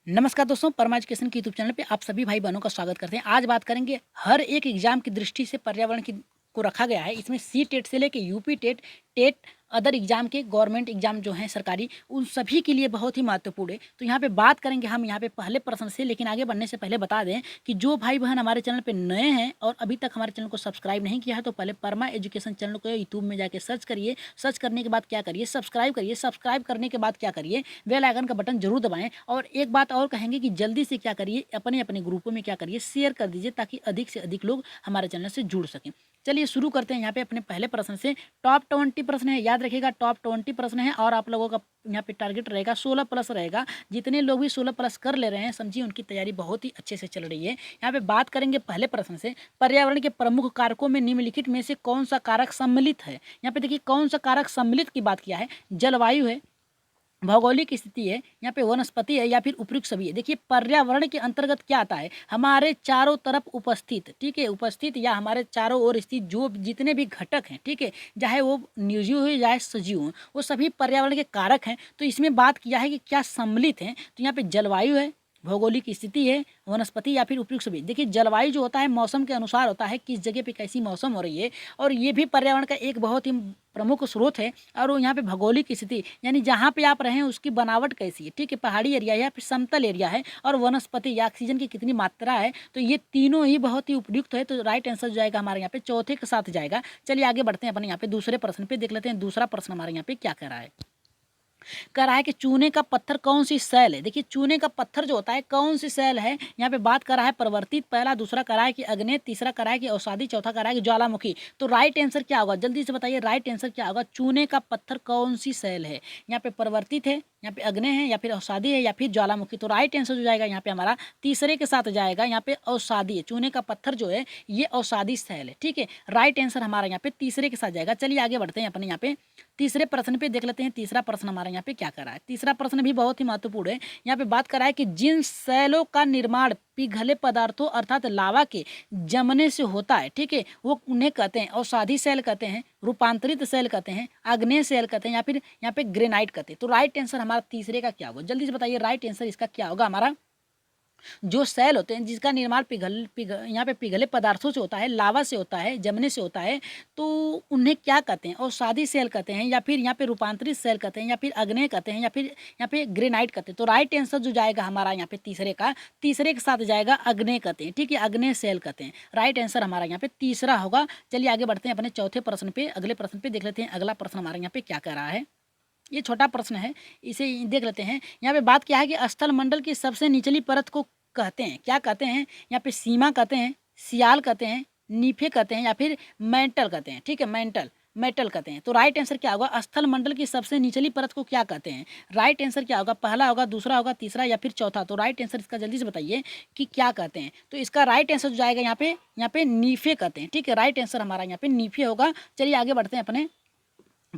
नमस्कार दोस्तों, परमा एजुकेशन के यूट्यूब चैनल पे आप सभी भाई बहनों का स्वागत करते हैं। आज बात करेंगे हर एक एग्जाम की दृष्टि से पर्यावरण की को रखा गया है। इसमें सी टेट से लेके UP TET, TET, other exam के गवर्नमेंट एग्जाम जो हैं सरकारी, उन सभी के लिए बहुत ही महत्वपूर्ण है। तो यहाँ पे बात करेंगे हम यहाँ पे पहले प्रश्न से, लेकिन आगे बढ़ने से पहले बता दें कि जो भाई बहन हमारे चैनल पे नए हैं और अभी तक हमारे चैनल को सब्सक्राइब नहीं किया है तो पहले परमा एजुकेशन चैनल को यूट्यूब में जाके सर्च करिए। सर्च करने के बाद क्या करिए, सब्सक्राइब करिए। सब्सक्राइब करने के बाद क्या करिए, बेल आइकन का बटन जरूर दबाएं। और एक बात और कहेंगे कि जल्दी से क्या करिए, अपने अपने ग्रुपों में क्या करिए, शेयर कर दीजिए ताकि अधिक से अधिक लोग हमारे चैनल से जुड़ सकें। चलिए शुरू करते हैं यहाँ पे अपने पहले प्रश्न से। टॉप 20 प्रश्न है, याद रखिएगा टॉप 20 प्रश्न है और आप लोगों का यहाँ पे टारगेट रहेगा 16 प्लस रहेगा। जितने लोग भी 16 प्लस कर ले रहे हैं समझिए उनकी तैयारी बहुत ही अच्छे से चल रही है। यहाँ पे बात करेंगे पहले प्रश्न से, पर्यावरण के प्रमुख कारकों में निम्नलिखित में से कौन सा कारक सम्मिलित है। यहाँ पे देखिए कौन सा कारक सम्मिलित की बात किया है, जलवायु है, भौगोलिक स्थिति है, यहाँ पे वनस्पति है या फिर उपयुक्त सभी है। देखिए पर्यावरण के अंतर्गत क्या आता है, हमारे चारों तरफ उपस्थित, ठीक है, उपस्थित या हमारे चारों ओर स्थित जो जितने भी घटक हैं, ठीक है, चाहे वो निर्जीव हो चाहे सजीव हो, वो सभी पर्यावरण के कारक हैं। तो इसमें बात किया है कि क्या सम्मिलित हैं, तो यहाँ पे जलवायु है, भौगोलिक स्थिति है, वनस्पति या फिर उपयुक्त सभी। देखिए जलवायु जो होता है मौसम के अनुसार होता है, किस जगह पे कैसी मौसम हो रही है, और ये भी पर्यावरण का एक बहुत ही प्रमुख स्रोत है। और वो यहाँ पे भौगोलिक स्थिति यानी जहाँ पे आप रहें उसकी बनावट कैसी है, ठीक है, पहाड़ी एरिया है या फिर समतल एरिया है, और वनस्पति या ऑक्सीजन की कितनी मात्रा है, तो ये तीनों ही बहुत ही उपयुक्त है। तो राइट आंसर जो जाएगा हमारे यहाँ पे चौथे के साथ जाएगा। चलिए आगे बढ़ते हैं अपने यहाँ पे दूसरे प्रश्न पे, देख लेते हैं दूसरा प्रश्न हमारे यहाँ पे क्या कह रहा है। कह रहा है कि चूने का पत्थर कौन सी सेल है। देखिए चूने का पत्थर जो होता है कौन सी सेल है, यहाँ पे बात कर रहा है परिवर्तित, पहला, दूसरा कह रहा है कि अग्नि, तीसरा कह रहा है कि औषधि, चौथा कह रहा है कि ज्वालामुखी। तो राइट आंसर क्या होगा, जल्दी से बताइए राइट आंसर क्या होगा। चूने का पत्थर कौन सी सेल है, यहाँ पे परिवर्तित है, यहाँ पे अग्नि है, या फिर औषधि है, या फिर ज्वालामुखी। तो राइट आंसर जो जाएगा यहाँ पे हमारा तीसरे के साथ जाएगा, यहाँ पे औषधि है। चूने का पत्थर जो है ये औषधि सेल है, ठीक है, राइट आंसर हमारा यहाँ पे तीसरे के साथ जाएगा। चलिए आगे बढ़ते हैं अपने यहाँ पे तीसरे प्रश्न पे, देख लेते हैं तीसरा प्रश्न हमारे यहाँ पे क्या कर रहा है। तीसरा प्रश्न भी बहुत ही महत्वपूर्ण है। यहाँ पे बात कर रहा है कि जिन सेलों का निर्माण पिघले पदार्थों अर्थात लावा के जमने से होता है, ठीक है, वो उन्हें कहते हैं औषधि सेल कहते हैं, रूपांतरित सेल कहते हैं, आग्नेय सेल कहते हैं, या फिर यहाँ पे ग्रेनाइट कहते हैं। तो राइट आंसर हमारा तीसरे का क्या होगा, जल्दी से बताइए राइट आंसर इसका क्या होगा। हमारा जो सेल होते हैं जिसका निर्माण यहाँ पे पिघले पदार्थों से होता है, लावा से होता है, जमने से होता है, तो उन्हें क्या कहते हैं, औषधि सेल कहते हैं, या फिर यहाँ पे रूपांतरित सेल कहते हैं, या फिर अग्नेय कहते हैं, या फिर यहाँ पे ग्रेनाइट कहते हैं। तो राइट आंसर जो जाएगा हमारा यहाँ पे तीसरे के साथ जाएगा अग्नेय कहते हैं, ठीक है, अग्नेय सेल कहते हैं। राइट आंसर हमारा यहाँ पे तीसरा होगा। चलिए आगे बढ़ते हैं अपने चौथे प्रश्न पे, अगले प्रश्न पे देख लेते हैं अगला प्रश्न हमारे यहाँ पे क्या कह रहा है। ये छोटा प्रश्न है, इसे देख लेते हैं। यहाँ पे बात क्या है कि स्थल मंडल की सबसे निचली परत को कहते हैं, क्या कहते हैं, यहाँ पे सीमा कहते हैं, सियाल कहते हैं, नीफे कहते हैं, या फिर मेंटल कहते हैं, ठीक है, मेटल कहते हैं। तो राइट आंसर क्या होगा, स्थल मंडल की सबसे निचली परत को क्या कहते हैं। राइट आंसर क्या होगा, पहला होगा, दूसरा होगा, तीसरा या फिर चौथा। तो राइट आंसर इसका जल्दी से बताइए कि क्या कहते हैं। तो इसका राइट आंसर जो जाएगा यहाँ पे नीफे कहते हैं, ठीक है, राइट आंसर हमारा यहाँ पे नीफे होगा। चलिए आगे बढ़ते हैं अपने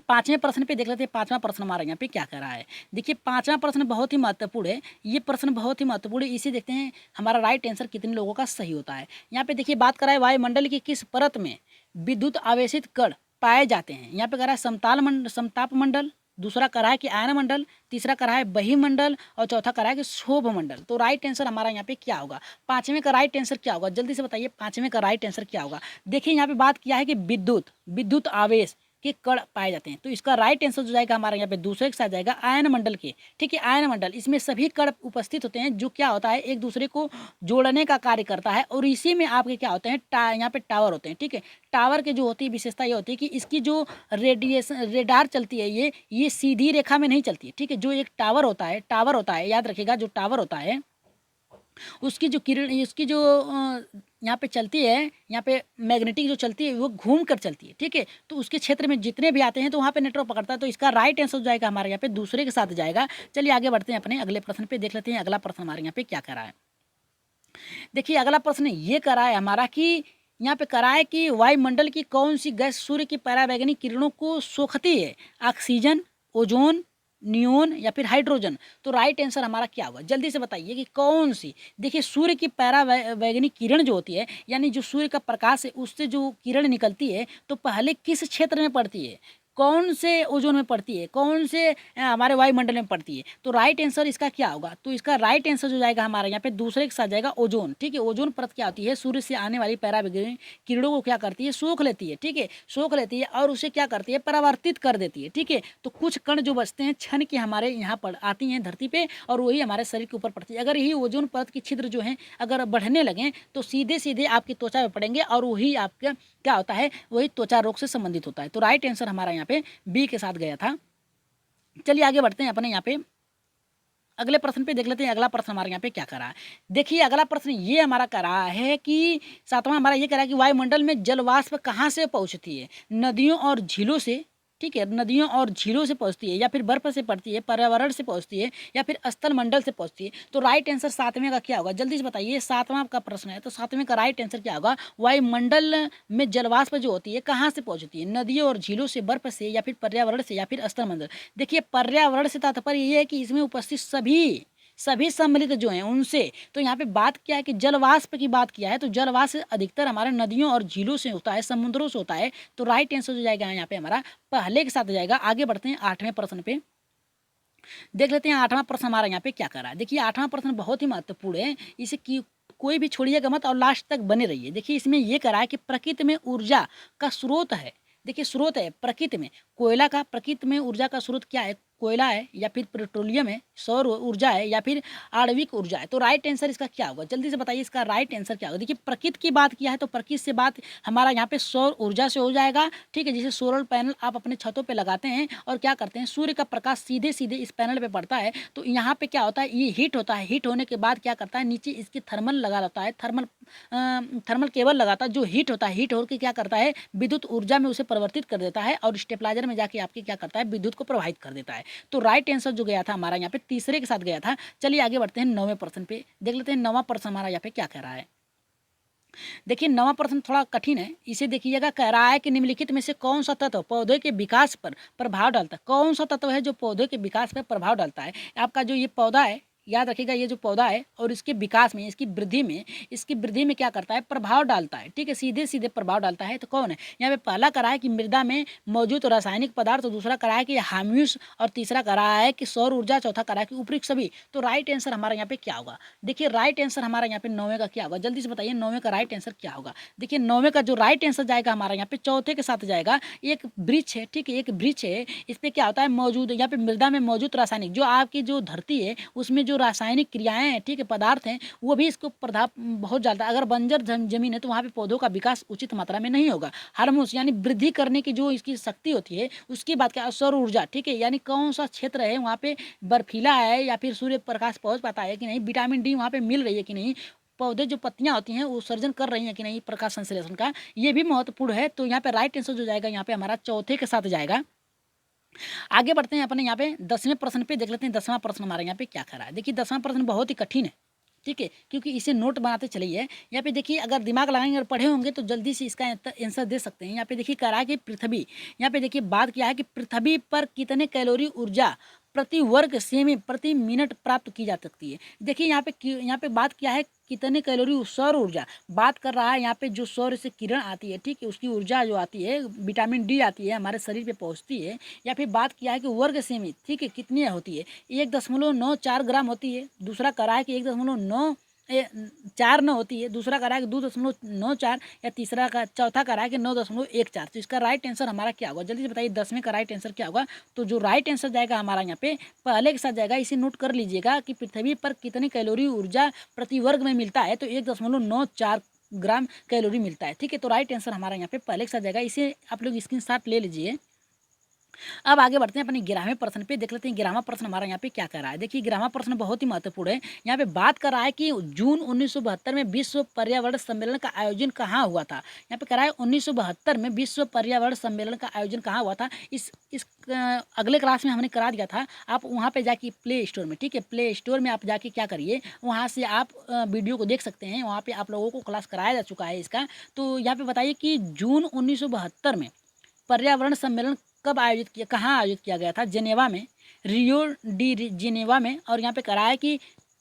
पांचवें प्रश्न पे, देख लेते हैं पांचवा प्रश्न हमारा यहाँ पे क्या कर रहा है। देखिए पांचवा प्रश्न बहुत ही महत्वपूर्ण है, ये प्रश्न बहुत ही महत्वपूर्ण है। इसे देखते हैं हमारा राइट आंसर कितने लोगों का सही होता है। यहाँ पे देखिए बात कर रहा है वायुमंडल की किस परत में विद्युत आवेशित कण पाए जाते हैं। यहाँ पे कह रहा है समताप मंडल, दूसरा कह रहा है कि आयन मंडल, तीसरा कह रहा है बहिमंडल, और चौथा कह रहा है कि शोभ मंडल। तो राइट आंसर हमारा यहाँ पे क्या होगा, पांचवें का राइट आंसर क्या होगा, जल्दी से बताइए पांचवें का राइट आंसर क्या होगा। देखिए यहाँ पे बात किया है कि विद्युत आवेश के कण पाए जाते हैं। तो इसका राइट आंसर जो जाएगा हमारा यहाँ पे दूसरे के साथ जाएगा आयन मंडल के, ठीक है, आयन मंडल। इसमें सभी कण उपस्थित होते हैं जो क्या होता है एक दूसरे को जोड़ने का कार्य करता है, और इसी में आपके क्या होते हैं यहाँ पे टावर होते हैं, ठीक है। टावर के जो होती है विशेषता ये होती है कि इसकी जो रेडार चलती है ये सीधी रेखा में नहीं चलती है, ठीक है। जो एक टावर होता है, याद रखिएगा, जो टावर होता है उसकी जो किरण, उसकी जो यहाँ पे चलती है, यहाँ पे मैग्नेटिक जो चलती है वो घूम कर चलती है, ठीक है। तो उसके क्षेत्र में जितने भी आते हैं तो वहाँ पे नेटवर्क पकड़ता है। तो इसका राइट आंसर जाएगा हमारे यहाँ पे दूसरे के साथ जाएगा। चलिए आगे बढ़ते हैं अपने अगले प्रश्न पे, देख लेते हैं अगला प्रश्न हमारे यहाँ पे क्या कर रहा है। देखिए अगला प्रश्न ये कर रहा है हमारा कि यहाँ पे करा है कि वायुमंडल की कौन सी गैस सूर्य की परावैंगनिक किरणों को सोखती है, ऑक्सीजन, ओजोन, नियोन या फिर हाइड्रोजन। तो राइट आंसर हमारा क्या होगा, जल्दी से बताइए कि कौन सी। देखिए सूर्य की परावैंगनिक किरण जो होती है, यानी जो सूर्य का प्रकाश है उससे जो किरण निकलती है, तो पहले किस क्षेत्र में पड़ती है, कौन से ओजोन में पड़ती है, कौन से हमारे वायुमंडल में पड़ती है। तो राइट आंसर इसका क्या होगा, तो इसका राइट आंसर जो जाएगा हमारा यहाँ पे दूसरे के साथ जाएगा ओजोन। ठीक है, ओजोन परत क्या होती है, सूर्य से आने वाली पराबैंगनी किरणों को क्या करती है, सोख लेती है। ठीक है, सोख लेती है और उसे क्या करती है, परावर्तित कर देती है। ठीक है, तो कुछ कण जो बचते हैं क्षण के हमारे यहाँ पर आती हैं धरती पे और वही हमारे शरीर के ऊपर पड़ती है। अगर यही ओजोन परत की छिद्र जो है अगर बढ़ने लगे तो सीधे सीधे आपकी त्वचा में पड़ेंगे और वही आपका क्या होता है, वही त्वचा रोग से संबंधित होता है। तो राइट आंसर हमारा यहाँ पे बी के साथ गया था। चलिए आगे बढ़ते हैं अपने यहाँ पे अगले प्रश्न पे देख लेते हैं। अगला प्रश्न हमारे यहाँ पे क्या कर रहा है, देखिए अगला प्रश्न ये हमारा कर रहा है कि सातवां हमारा ये कर रहा है कि वायुमंडल में जल वाष्प कहाँ से पहुँचती है, नदियों और झीलों से। ठीक है, नदियों और झीलों से पहुँचती है या फिर बर्फ से पड़ती है, पर्यावरण से पहुँचती है या फिर स्थल मंडल से पहुँचती है। तो राइट आंसर सातवें का क्या होगा, जल्दी से बताइए। सातवां का प्रश्न है तो सातवें का राइट आंसर क्या होगा, वायुमंडल में जलवाष्प जो होती है कहाँ से पहुँचती है, नदियों और झीलों से, बर्फ से या फिर पर्यावरण से या फिर स्थल मंडल। देखिए पर्यावरण से तात्पर्य ये है कि इसमें उपस्थित सभी सम्मिलित जो हैं उनसे। तो यहाँ पे बात क्या है कि जलवाष्प की बात किया है, तो जलवाष्प अधिकतर हमारे नदियों और झीलों से होता है, समुद्रों से होता है। तो राइट आंसर जो जाएगा यहाँ पे हमारा पहले के साथ जाएगा। आगे बढ़ते हैं आठवें प्रश्न पे, देख लेते हैं आठवां प्रश्न हमारा यहाँ पे क्या कर रहा है। देखिए आठवां प्रश्न बहुत ही महत्वपूर्ण है, इसे कोई भी छोड़िएगा मत और लास्ट तक बने रहिए। देखिए इसमें यह करा है कि प्रकृति में ऊर्जा का स्रोत है। देखिए स्रोत है प्रकृति में कोयला का, प्रकृति में ऊर्जा का स्रोत क्या है, कोयला है या फिर पेट्रोलियम है, सौर ऊर्जा है या फिर आणविक ऊर्जा है। तो राइट आंसर इसका क्या होगा, जल्दी से बताइए इसका राइट आंसर क्या होगा। देखिए प्रकृति की बात किया है तो प्रकृति से बात हमारा यहाँ पे सौर ऊर्जा से हो जाएगा। ठीक है, जैसे सोलर पैनल आप अपने छतों पे लगाते हैं और क्या करते हैं, सूर्य का प्रकाश सीधे सीधे इस पैनल पे पड़ता है तो यहाँ पे क्या होता है, ये हीट होता है। हीट होने के बाद क्या करता है, नीचे इसकी थर्मल लगा रहता है, थर्मल केबल लगाता है। जो हीट होता है, हीट होकर क्या करता है, विद्युत ऊर्जा में उसे परिवर्तित कर देता है और स्टेबलाइजर में जाके आपके क्या करता है, विद्युत को प्रवाहित कर देता है। तो राइट आंसर जो गया था हमारा यहाँ पे तीसरे के साथ गया था। चलिए आगे बढ़ते हैं नौवें प्रश्न पे, देख लेते हैं नौवां प्रश्न हमारा यहाँ पे क्या कह रहा है। देखिए नवा प्रश्न थोड़ा कठिन है, इसे देखिएगा। कह रहा है कि निम्नलिखित में से कौन सा तत्व पौधे के विकास पर प्रभाव डालता है, कौन सा तत्व है जो पौधे के विकास पर प्रभाव डालता है। आपका जो ये पौधा है, याद रखिएगा, ये जो पौधा है और इसके विकास में, इसकी वृद्धि में क्या करता है, प्रभाव डालता है। ठीक है, सीधे सीधे प्रभाव डालता है। तो कौन है, यहाँ पे पहला करा है कि मृदा में मौजूद रासायनिक पदार्थ, तो दूसरा करा है कि हाम्यूस और तीसरा करा है कि सौर ऊर्जा, चौथा करा है कि उपयुक्त सभी। तो राइट आंसर हमारा यहाँ पे क्या होगा, देखिए राइट आंसर हमारा यहाँ पे नौवें का क्या होगा, जल्दी से बताइए नौवें का राइट आंसर क्या होगा। देखिए नौवें का जो राइट आंसर जाएगा हमारा यहाँ पे चौथे के साथ जाएगा। एक वृक्ष है, ठीक है, एक वृक्ष है, इस पे क्या होता है, मौजूद यहाँ पे मृदा में मौजूद रासायनिक, जो आपकी जो धरती है उसमें जो रासायनिक क्रियाएं हैं, ठीक है, पदार्थ हैं, वो भी इसको प्रभाव बहुत डालता है। अगर बंजर जमीन है तो वहाँ पे पौधों का विकास उचित मात्रा में नहीं होगा। हार्मोन्स यानी वृद्धि करने की जो इसकी शक्ति होती है उसकी बात क्या, सौर ऊर्जा। ठीक है, यानी कौन सा क्षेत्र है वहाँ पे बर्फीला है या फिर सूर्य प्रकाश पहुँच पाता है कि नहीं, विटामिन डी वहाँ पे मिल रही है कि नहीं, पौधे जो पत्तियां होती हैं वो सर्जन कर रही हैं कि नहीं प्रकाश संश्लेषण का, ये भी महत्वपूर्ण है। तो यहाँ पे राइट आंसर जो जाएगा यहाँ पे हमारा चौथे के साथ जाएगा। आगे बढ़ते हैं अपने यहाँ पे 10वें प्रश्न पे, देख लेते हैं 10वां प्रश्न हमारे यहाँ पे क्या कर रहा है। देखिए 10वां प्रश्न बहुत ही कठिन है, ठीक है, क्योंकि इसे नोट बनाते चलिए। यहाँ पे देखिए अगर दिमाग लगाएंगे और पढ़े होंगे तो जल्दी से इसका आंसर दे सकते हैं। यहाँ पे देखिए कह रहा है कि पृथ्वी, यहाँ पे देखिए बात किया है कि पृथ्वी पर कितने कैलोरी ऊर्जा प्रति वर्ग सेमी प्रति मिनट प्राप्त की जा सकती है। देखिए यहाँ पे बात किया है कितने कैलोरी, सौर ऊर्जा बात कर रहा है। यहाँ पे जो सौर से किरण आती है, ठीक है, उसकी ऊर्जा जो आती है, विटामिन डी आती है, हमारे शरीर पे पहुँचती है। या फिर बात किया है कि वर्ग सेमी, ठीक है, कितनी होती है, 1.94 ग्राम होती है। दूसरा करा है कि 1.94 होती है, दूसरा करा है कि 2.94 या तीसरा का चौथा करा है कि 9.14। तो इसका राइट आंसर हमारा क्या होगा, जल्दी से बताइए 10वें का राइट आंसर क्या होगा। तो जो राइट आंसर जाएगा हमारा यहाँ पे पहले के साथ जाएगा। इसे नोट कर लीजिएगा कि पृथ्वी पर कितनी कैलोरी ऊर्जा प्रति वर्ग में मिलता है, तो 1.94 ग्राम कैलोरी मिलता है। ठीक है, तो राइट आंसर हमारा यहाँ पे पहले के साथ जाएगा। इसे आप लोग स्क्रीनशॉट ले लीजिए। अब आगे बढ़ते हैं अपने 11वें प्रश्न पे, देख लेते हैं 11वां प्रश्न हमारा यहाँ पे क्या कर रहा है। देखिए 11वां प्रश्न बहुत ही महत्वपूर्ण है। यहाँ पे बात कर रहा है कि जून 1972 में विश्व पर्यावरण सम्मेलन का आयोजन कहाँ हुआ था। यहाँ पे कह रहा है 1972 में विश्व पर्यावरण सम्मेलन का आयोजन कहाँ हुआ था। इस अगले क्लास में हमने करा दिया था। आप वहाँ पे जाके प्ले स्टोर में, ठीक है, प्ले स्टोर में आप जाके क्या करिए, वहाँ से आप वीडियो को देख सकते हैं। वहाँ पे आप लोगों को क्लास कराया जा चुका है इसका। तो यहाँ पे बताइए कि जून 1972 में पर्यावरण सम्मेलन कब आयोजित किया, कहाँ आयोजित किया गया था, जेनेवा में, रियो डी जेनेवा में। और यहाँ पे करा है कि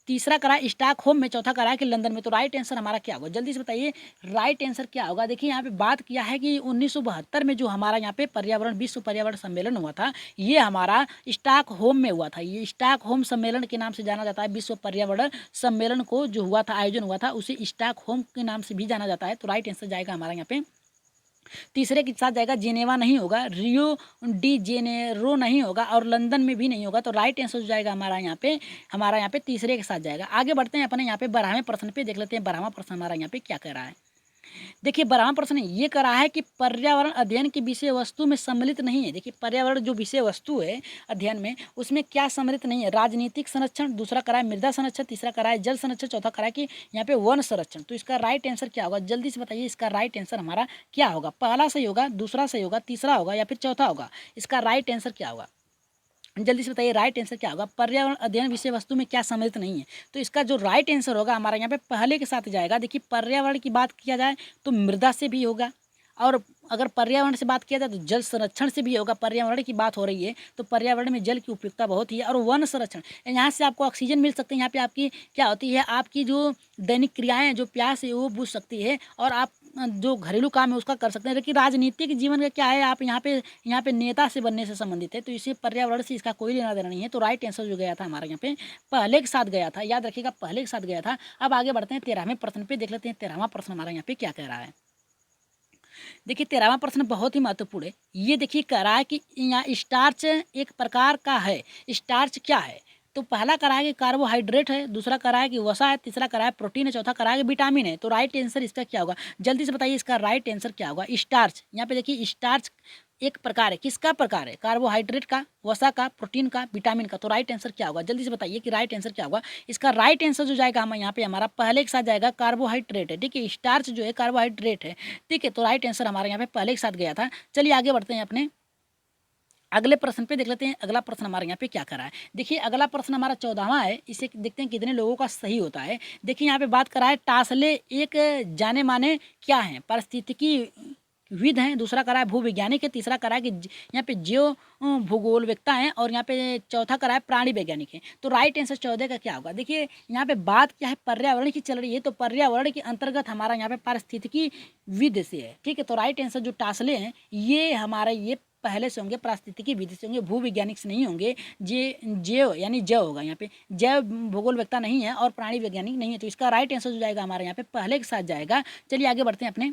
तीसरा करा है स्टॉकहोम में, चौथा करा है कि लंदन में। तो राइट आंसर हमारा क्या होगा, जल्दी से बताइए राइट आंसर क्या होगा। देखिए यहाँ पे बात किया है कि 1972 में जो हमारा यहाँ पे पर्यावरण विश्व पर्यावरण सम्मेलन हुआ था, ये हमारा स्टॉकहोम में हुआ था। ये स्टॉकहोम सम्मेलन के नाम से जाना जाता है। विश्व पर्यावरण सम्मेलन को जो हुआ था, आयोजन हुआ था, उसे स्टॉकहोम के नाम से भी जाना जाता है। तो राइट आंसर जाएगा हमारा यहाँ पे तीसरे के साथ जाएगा। जेनेवा नहीं होगा, रियो डी जेनेरो नहीं होगा और लंदन में भी नहीं होगा। तो राइट आंसर हो जाएगा हमारा यहाँ पे तीसरे के साथ जाएगा। आगे बढ़ते हैं अपने यहाँ पे 12वें प्रश्न पे, देख लेते हैं 12वां प्रश्न हमारा यहाँ पे क्या कह रहा है। देखिए 12वां प्रश्न ये करा है कि पर्यावरण अध्ययन की विषय वस्तु में सम्मिलित नहीं है। देखिए पर्यावरण जो विषय वस्तु है अध्ययन में, उसमें क्या सम्मिलित नहीं है, राजनीतिक संरक्षण, दूसरा करा है मृदा संरक्षण, तीसरा करा है जल संरक्षण, चौथा करा है कि यहाँ पे वन संरक्षण। तो इसका राइट आंसर क्या होगा, जल्दी से बताइए इसका राइट आंसर हमारा क्या होगा। पहला सही होगा, दूसरा सही होगा, तीसरा होगा या फिर चौथा होगा, इसका राइट आंसर क्या होगा, जल्दी से बताइए राइट आंसर क्या होगा। पर्यावरण अध्ययन विषय वस्तु में क्या सम्मिलित नहीं है, तो इसका जो राइट आंसर होगा हमारा यहाँ पे पहले के साथ जाएगा। देखिए पर्यावरण की बात किया जाए तो मृदा से भी होगा, और अगर पर्यावरण से बात किया जाए तो जल संरक्षण से भी होगा। पर्यावरण की बात हो रही है तो पर्यावरण में जल की उपयोगिता बहुत ही है। और वन संरक्षण, यहाँ से आपको ऑक्सीजन मिल सकते हैं। यहाँ पे आपकी क्या होती है, आपकी जो दैनिक क्रियाएं, जो प्यास है वो बुझ सकती है, और आप जो घरेलू काम है उसका कर सकते हैं। लेकिन राजनीतिक जीवन का क्या है, आप यहाँ पे नेता से बनने से संबंधित है, तो इसे पर्यावरण से इसका कोई लेना देना नहीं है। तो राइट आंसर जो गया था हमारे यहाँ पे पहले के साथ गया था, याद रखिएगा पहले के साथ गया था। अब आगे बढ़ते हैं 13वें प्रश्न पे, देख लेते हैं 13वां प्रश्न हमारा यहाँ पे क्या कह रहा है। देखिए 13वां प्रश्न बहुत ही महत्वपूर्ण है। ये देखिए कह रहा है कि यहाँ स्टार्च एक प्रकार का है, स्टार्च क्या है। तो पहला करा है कि कार्बोहाइड्रेट है, दूसरा करा है कि वसा है, तीसरा करा है प्रोटीन है, चौथा करा है कि विटामिन है। तो राइट आंसर इसका क्या होगा, जल्दी से बताइए इसका राइट आंसर क्या होगा। स्टार्च, यहाँ पे देखिए स्टार्च एक प्रकार है, किसका प्रकार है, कार्बोहाइड्रेट का, वसा का, प्रोटीन का, विटामिन का। तो राइट आंसर क्या होगा, जल्दी से बताइए कि राइट आंसर क्या होगा। इसका राइट आंसर जो जाएगा हम यहाँ पे हमारा पहले के साथ जाएगा, कार्बोहाइड्रेट है। ठीक है, स्टार्च जो है कार्बोहाइड्रेट है। ठीक है, तो राइट आंसर हमारे यहाँ पे पहले के साथ गया था। चलिए आगे बढ़ते हैं अपने अगले प्रश्न पे, देख लेते हैं अगला प्रश्न हमारे यहाँ पे क्या करा है। देखिए अगला प्रश्न हमारा 14वां है, इसे देखते हैं कितने लोगों का सही होता है। देखिए यहाँ पे बात करा है टासले एक जाने माने क्या है, पारिस्थितिकी विद हैं, दूसरा करा है भूवैज्ञानिक है, तीसरा करा है कि यहाँ पे जीव भूगोलवेत्ता है, और यहाँ पे चौथा करा है प्राणी वैज्ञानिक है। तो राइट आंसर 14 का क्या होगा। देखिए यहाँ पे बात क्या है, पर्यावरण की चल रही है, तो पर्यावरण के अंतर्गत हमारा यहाँ पे पारिस्थितिकी विद से है। ठीक है, तो राइट आंसर जो टासले हैं ये हमारा ये पहले से होंगे, पारिस्थितिकी विधि से होंगे, भूवैज्ञानिक से नहीं होंगे। जैव यानी जैव होगा, यहाँ पे जैव भूगोलवेत्ता नहीं है और प्राणी वैज्ञानिक नहीं है। तो इसका राइट आंसर जो जाएगा हमारे यहाँ पे पहले के साथ जाएगा। चलिए आगे बढ़ते हैं अपने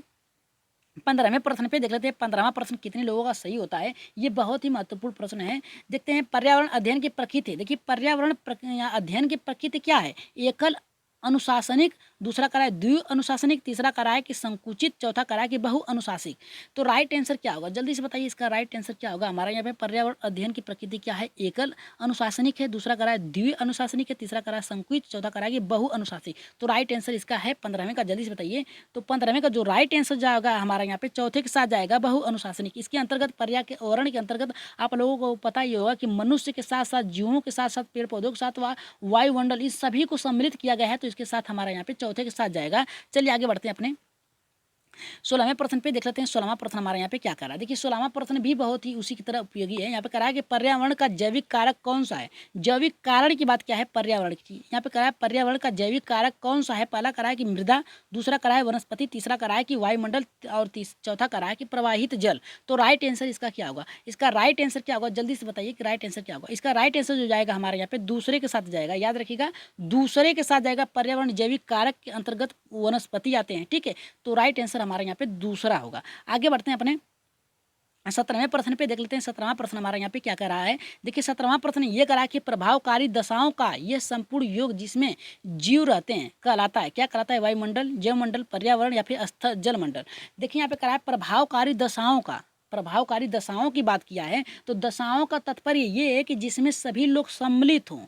15वें प्रश्न पे, देख लेते हैं 15वां प्रश्न कितने लोगों का सही होता है। ये बहुत ही महत्वपूर्ण प्रश्न है। देखते हैं पर्यावरण अध्ययन की प्रकृति। देखिए पर्यावरण अध्ययन की प्रकृति क्या है, एकल अनुशासनिक, दूसरा करा है द्वि अनुशासनिक, तीसरा करा है कि संकुचित, चौथा करा है कि बहु अनुशासिक। तो राइट आंसर क्या होगा, जल्दी से बताइए इसका राइट आंसर क्या होगा। हमारे यहाँ पे पर्यावरण अध्ययन की प्रकृति क्या है, एकल अनुशासनिक है, दूसरा करा है द्वि अनुशासनिक है, तीसरा करा है संकुचित, चौथा करा है कि बहु अनुशासिक। तो राइट आंसर इसका है 15वें का, जल्दी से बताइए। तो 15वें का जो राइट आंसर जाएगा हमारा यहाँ पे चौथे के साथ जाएगा, बहु अनुशासनिक। इसके अंतर्गत पर्यावरण के अंतर्गत आप लोगों को पता ही होगा कि मनुष्य के साथ साथ जीवों के साथ साथ पेड़ पौधों के साथ वायुमंडल, इस सभी को सम्मिलित किया गया है। तो इसके साथ हमारा यहाँ पे चौथे के साथ जाएगा। चलिए आगे बढ़ते हैं अपने 16वें प्रश्न पे, देख लेते हैं 16वां प्रश्न हमारे यहाँ पे क्या कर रहा है। देखिए 16वां प्रश्न भी बहुत ही उसी की तरह उपयोगी है। यहाँ पे कह रहा है कि पर्यावरण का जैविक कारक कौन सा है। जैविक कारण की बात क्या है, पर्यावरण की। यहाँ पे कह रहा है पर्यावरण का जैविक कारक कौन सा है। पहला करा है कि मृदा, दूसरा करा है वनस्पति, तीसरा करा है कि वायुमंडल, और चौथा करा है कि प्रवाहित जल। तो राइट आंसर इसका क्या होगा, इसका राइट आंसर क्या होगा, जल्दी से बताइए कि राइट आंसर क्या होगा। इसका राइट आंसर जो जाएगा हमारे यहाँ पे दूसरे के साथ जाएगा, याद रखिएगा दूसरे के साथ जाएगा। पर्यावरण जैविक कारक के अंतर्गत वनस्पति आते हैं। ठीक है, तो राइट आंसर हमारे यहाँ पे दूसरा होगा। आगे बढ़ते हैं अपने 17वें प्रश्न पे, देख लेते हैं 17वां प्रश्न हमारा यहाँ पे क्या कर रहा है। देखिए 17वां प्रश्न ये करा है कि प्रभावकारी दशाओं का यह संपूर्ण योग जिसमें जीव रहते हैं कहलाता है, क्या कहलाता है, वायुमंडल, जैवमंडल, पर्यावरण या फिर स्थल जलमंडल। देखिए यहाँ पे करा है प्रभावकारी दशाओं का, प्रभावकारी दशाओं की बात किया है। तो दशाओं का तात्पर्य ये है कि जिसमें सभी लोग सम्मिलित हों।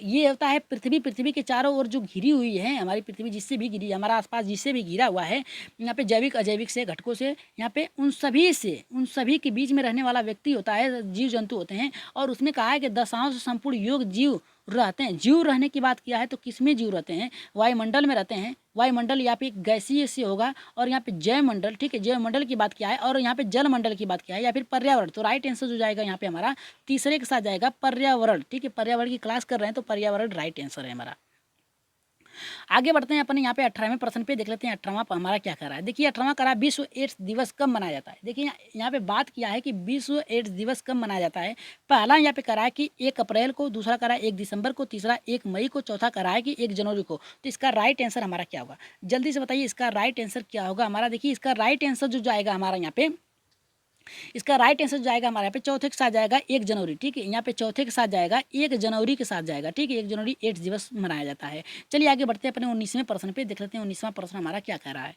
ये होता है पृथ्वी के चारों ओर जो घिरी हुई है हमारी पृथ्वी, जिससे भी घिरी, हमारा आसपास जिससे भी घिरा हुआ है, यहाँ पे जैविक अजैविक से घटकों से, यहाँ पे उन सभी के बीच में रहने वाला व्यक्ति होता है, जीव जंतु होते हैं। और उसमें कहा है कि दशाओं से संपूर्ण योग जीव रहते हैं। जीव रहने की बात किया है तो किसमें जीव रहते हैं, वायुमंडल में रहते हैं। वायुमंडल यहाँ पे गैसीय से होगा, और यहाँ पे जैवमंडल, ठीक है, जैवमंडल की बात किया है, और यहाँ पे जलमंडल की बात किया है, या फिर पर्यावरण। तो राइट आंसर जो जाएगा यहाँ पे हमारा तीसरे के साथ जाएगा, पर्यावरण। ठीक है, पर्यावरण की क्लास कर रहे हैं तो पर्यावरण राइट आंसर है हमारा। आगे बढ़ते हैं अपन यहाँ पे 18वें प्रश्न पे, देख लेते हैं 18वां हमारा क्या कर रहा है। देखिए 18वां करा विश्व एड्स दिवस कब मनाया जाता है। देखिए यहाँ पे बात किया है कि विश्व एड्स दिवस कब मनाया जाता है। पहला यहाँ पे करा है कि 1 अप्रैल को, दूसरा करा है 1 दिसंबर को, तीसरा 1 मई को, चौथा करा है कि 1 जनवरी को। तो इसका राइट आंसर हमारा क्या होगा, जल्दी से बताइए इसका राइट आंसर क्या होगा हमारा। देखिए इसका राइट आंसर जो जाएगा हमारा यहाँ पे, इसका राइट आंसर जाएगा हमारे यहाँ पे चौथे के साथ जाएगा 1 जनवरी, ठीक है। यहाँ पे चौथे के साथ जाएगा 1 जनवरी के साथ जाएगा, ठीक है। 1 जनवरी एड्स दिवस मनाया जाता है। चलिए आगे बढ़ते हैं अपने 19वें प्रश्न पे, देख लेते हैं 19वां प्रश्न हमारा क्या कह रहा है।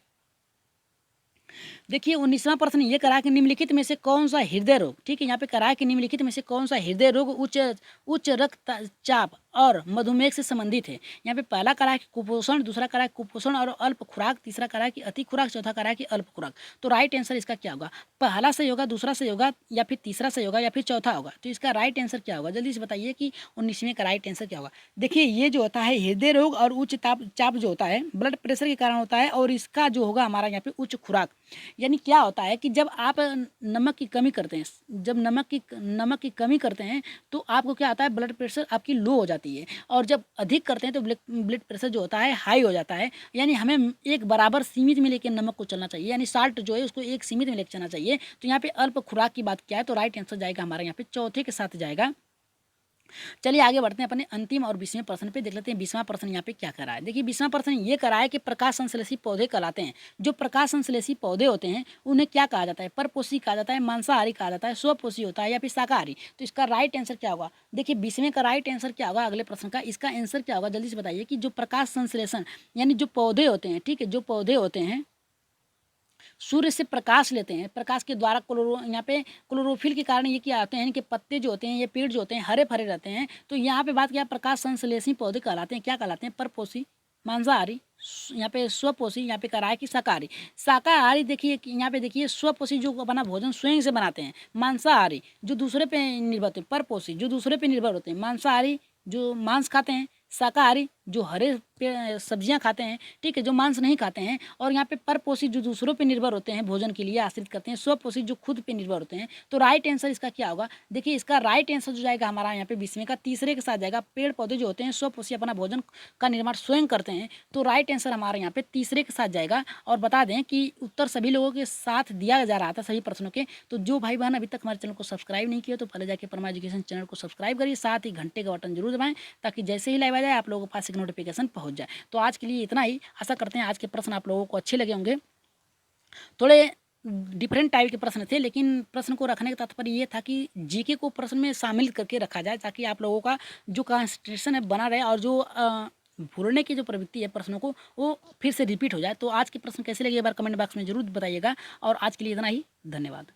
देखिए 19वां प्रश्न ये करा कि निम्नलिखित में से कौन सा हृदय रोग, ठीक है, यहाँ पे करा है कि निम्नलिखित में से कौन सा हृदय रोग उच्च रक्तचाप और मधुमेह से संबंधित है। यहाँ पे पहला करा है कि कुपोषण, दूसरा करा है कुपोषण और अल्प खुराक, तीसरा करा है कि अति खुराक, चौथा करा है कि अल्प खुराक। तो राइट आंसर इसका क्या होगा, पहला सही होगा, दूसरा सही होगा, या फिर तीसरा सही होगा, या फिर चौथा होगा। तो इसका राइट आंसर क्या होगा, जल्दी से बताइए कि 19वें का राइट आंसर क्या होगा। देखिए ये जो होता है हृदय रोग और उच्च चाप जो होता है ब्लड प्रेशर के कारण होता है, और इसका जो होगा हमारा यहाँ पे उच्च खुराक। यानी क्या होता है कि जब आप नमक की कमी करते हैं, जब नमक की कमी करते हैं तो आपको क्या आता है, ब्लड प्रेशर आपकी लो हो जाती है, और जब अधिक करते हैं तो ब्लड प्रेशर जो होता है हाई हो जाता है। यानी हमें एक बराबर सीमित में लेकर नमक को चलना चाहिए, यानी साल्ट जो है उसको एक सीमित में लेकर चलना चाहिए। तो यहाँ पे अल्प खुराक की बात क्या है, तो राइट आंसर जाएगा हमारा यहाँ पे चौथे के साथ जाएगा। चलिए आगे बढ़ते हैं अपने अंतिम और 20वें प्रश्न पे, देख लेते हैं 20वां प्रश्न यहाँ पे क्या करा है। देखिए 20वां प्रश्न ये करा है कि प्रकाश संश्लेषी पौधे कहलाते हैं। जो प्रकाश संश्लेषी पौधे होते हैं उन्हें क्या कहा जाता है, परपोषी कहा जाता है, मांसाहारी कहा जाता है, स्वपोषी होता है, या फिर शाकाहारी। तो इसका राइट आंसर क्या होगा। देखिए 20वें का राइट आंसर क्या होगा, अगले प्रश्न का इसका आंसर क्या होगा, जल्दी से बताइए कि जो प्रकाश संश्लेषण यानी जो पौधे होते हैं, ठीक है, जो पौधे होते हैं सूर्य से प्रकाश लेते हैं, प्रकाश के द्वारा यहाँ पे क्लोरोफिल के कारण ये क्या आते हैं कि पत्ते जो होते हैं, ये पेड़ जो होते हैं हरे भरे रहते हैं। तो यहाँ पे बात किया प्रकाश संश्लेषी पौधे कहलाते हैं, क्या कहलाते हैं, परपोषी, मांसाहारी, यहाँ पे स्वपोषी, यहाँ पे करा है कि शाकाहारी। शाकाहारी देखिए यहाँ पे देखिए स्वपोषी जो अपना भोजन स्वयं से बनाते हैं, मांसाहारी जो दूसरे पे निर्भर होते हैं, परपोषी जो दूसरे पे निर्भर होते हैं, मांसाहारी जो मांस खाते हैं, शाकाहारी जो हरे सब्जियां खाते हैं, ठीक है, जो मांस नहीं खाते हैं, और यहाँ पे परपोषी जो दूसरों पे निर्भर होते हैं, भोजन के लिए आश्रित करते हैं, स्वपोषी जो खुद पे निर्भर होते हैं। तो राइट आंसर इसका क्या होगा, देखिए इसका राइट आंसर जो जाएगा हमारा यहाँ पे 20वें का तीसरे के साथ जाएगा। पेड़ पौधे जो होते हैं स्वपोषी अपना भोजन का निर्माण स्वयं करते हैं। तो राइट आंसर हमारा यहाँ पे तीसरे के साथ जाएगा। और बता दें कि उत्तर सभी लोगों के साथ दिया जा रहा था सभी प्रश्नों के। तो जो भाई बहन अभी तक हमारे चैनल को सब्सक्राइब नहीं किया तो पहले जाके परमा एजुकेशन चैनल को सब्सक्राइब करिए, साथ ही घंटे का बटन जरूर दबाएं, ताकि जैसे ही लाइव आ जाए आप लोगों के पास एक नोटिफिकेशन पहुंच जाए। तो आज के लिए इतना ही, आशा करते हैं आज के प्रश्न आप लोगों को अच्छे लगे होंगे। थोड़े डिफरेंट टाइप के प्रश्न थे, लेकिन प्रश्न को रखने का तात्पर्य ये था कि जीके को प्रश्न में शामिल करके रखा जाए, ताकि आप लोगों का जो कंसंट्रेशन है बना रहे, और जो भूलने की जो प्रवृत्ति है प्रश्नों को वो फिर से रिपीट हो जाए। तो आज के प्रश्न कैसे लगे एक बार कमेंट बॉक्स में जरूर बताइएगा। और आज के लिए इतना ही, धन्यवाद।